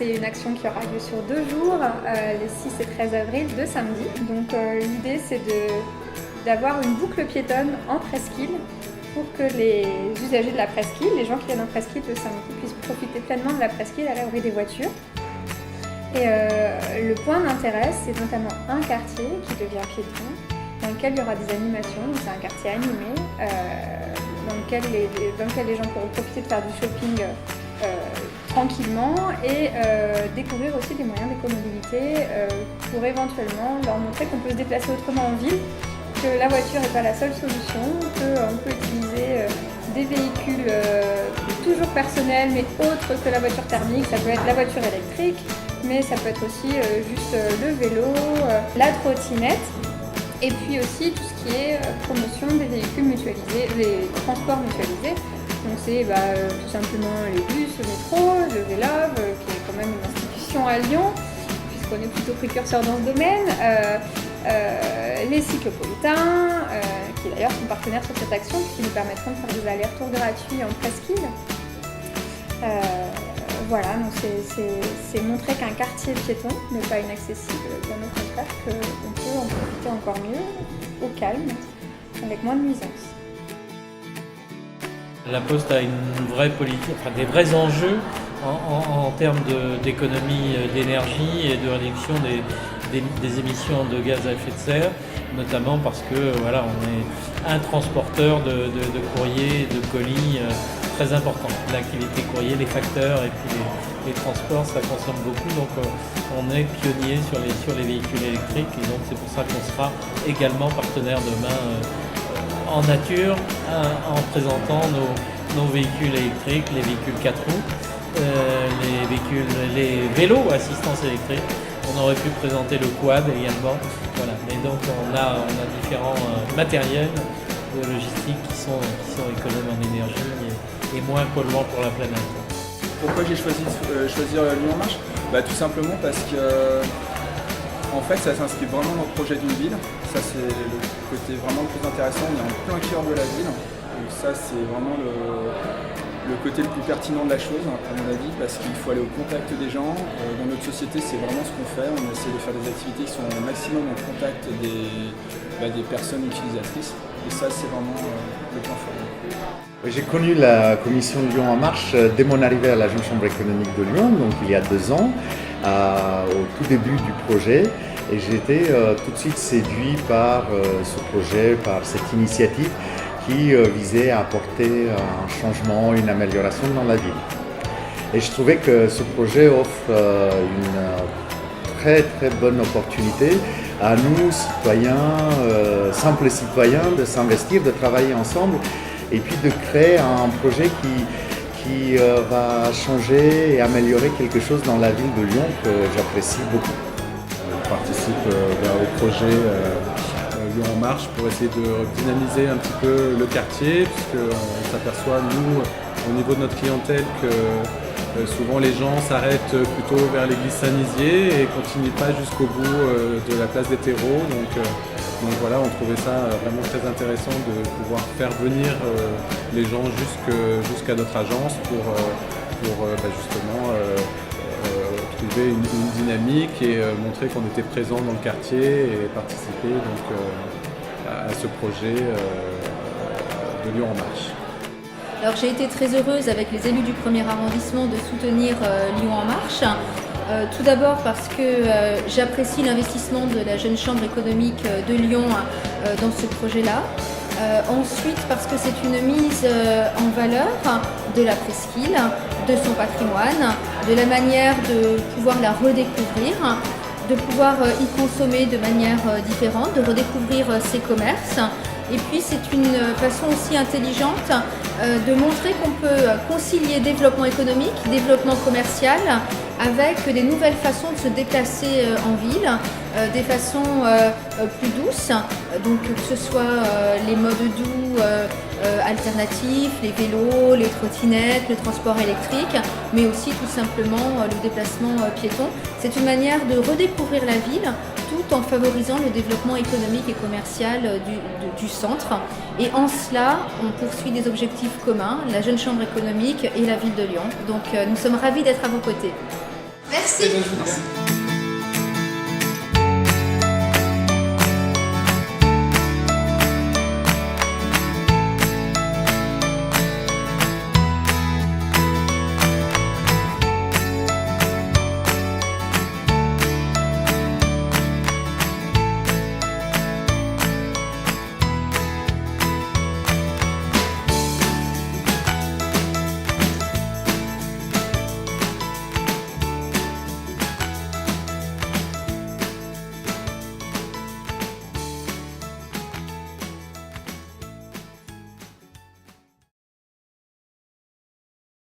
c'est une action qui aura lieu sur 2 jours, les 6 et 13 avril, 2 samedis. Donc l'idée c'est d'avoir une boucle piétonne en presqu'île pour que les usagers de la presqu'île, les gens qui viennent en presqu'île le samedi, puissent profiter pleinement de la presqu'île à l'abri des voitures. Et le point d'intérêt, c'est notamment un quartier qui devient piéton, dans lequel il y aura des animations, donc c'est un quartier animé, dans lequel les gens pourront profiter de faire du shopping tranquillement et découvrir aussi des moyens d'écomobilité pour éventuellement leur montrer qu'on peut se déplacer autrement en ville, que la voiture n'est pas la seule solution, qu'on peut utiliser des véhicules toujours personnels mais autres que la voiture thermique. Ça peut être la voiture électrique, mais ça peut être aussi juste le vélo, la trottinette, et puis aussi tout ce qui est promotion des véhicules mutualisés, les transports mutualisés. Donc c'est tout simplement les bus, le métro, le Vélove, qui est quand même une institution à Lyon, puisqu'on est plutôt précurseur dans ce domaine, les cyclopolitains, qui d'ailleurs sont partenaires sur cette action, qui nous permettront de faire des allers-retours gratuits en presqu'île. Voilà, donc c'est montrer qu'un quartier piéton n'est pas inaccessible, bien au contraire, qu'on peut en profiter encore mieux, au calme, avec moins de nuisances. La Poste a une vraie politique, des vrais enjeux en termes d'économie d'énergie et de réduction des émissions de gaz à effet de serre, notamment parce que voilà, on est un transporteur de courrier, de colis très important. L'activité courrier, les facteurs et puis les transports, ça consomme beaucoup, donc on est pionnier sur les véhicules électriques et donc c'est pour ça qu'on sera également partenaire demain en nature en présentant nos véhicules électriques, les véhicules 4 roues, les vélos assistance électrique. On aurait pu présenter le quad également. Voilà. Mais donc on a différents matériels de logistique qui sont économes en énergie et moins polluants pour la planète. Pourquoi j'ai choisi de choisir Lyon en Marche ? Tout simplement parce que en fait, ça s'inscrit vraiment dans le projet d'une ville. Ça, c'est le côté vraiment le plus intéressant. On est en plein cœur de la ville. Donc ça, c'est vraiment le côté le plus pertinent de la chose, à mon avis, parce qu'il faut aller au contact des gens. Dans notre société, c'est vraiment ce qu'on fait. On essaie de faire des activités qui sont au maximum en contact des personnes utilisatrices. Et ça, c'est vraiment le point fort. J'ai connu la commission de Lyon en Marche dès mon arrivée à la Jeune Chambre économique de Lyon, donc il y a 2 ans, au tout début du projet. Et j'ai été tout de suite séduit par ce projet, par cette initiative qui visait à apporter un changement, une amélioration dans la ville. Et je trouvais que ce projet offre une très très bonne opportunité à nous, citoyens, simples citoyens, de s'investir, de travailler ensemble et puis de créer un projet qui va changer et améliorer quelque chose dans la ville de Lyon que j'apprécie beaucoup. Je participe au projet Lyon en Marche pour essayer de dynamiser un petit peu le quartier, puisqu'on s'aperçoit, nous, au niveau de notre clientèle, que souvent les gens s'arrêtent plutôt vers l'église Saint-Nizier et ne continuent pas jusqu'au bout de la place des terreaux. Donc voilà, on trouvait ça vraiment très intéressant de pouvoir faire venir les gens jusqu'à notre agence pour justement trouver une dynamique et montrer qu'on était présent dans le quartier et participer donc, à ce projet de Lyon en Marche. Alors j'ai été très heureuse avec les élus du 1er arrondissement de soutenir Lyon en Marche. Tout d'abord parce que j'apprécie l'investissement de la Jeune Chambre économique de Lyon dans ce projet-là. Ensuite parce que c'est une mise en valeur de la presqu'île, de son patrimoine, de la manière de pouvoir la redécouvrir, de pouvoir y consommer de manière différente, de redécouvrir ses commerces. Et puis c'est une façon aussi intelligente de montrer qu'on peut concilier développement économique, développement commercial avec des nouvelles façons de se déplacer en ville, des façons plus douces, donc que ce soit les modes doux alternatifs, les vélos, les trottinettes, le transport électrique, mais aussi tout simplement le déplacement piéton. C'est une manière de redécouvrir la ville tout en favorisant le développement économique et commercial du centre. Et en cela, on poursuit des objectifs communs, la Jeune Chambre économique et la ville de Lyon. Donc nous sommes ravis d'être à vos côtés. Merci. Merci. Merci.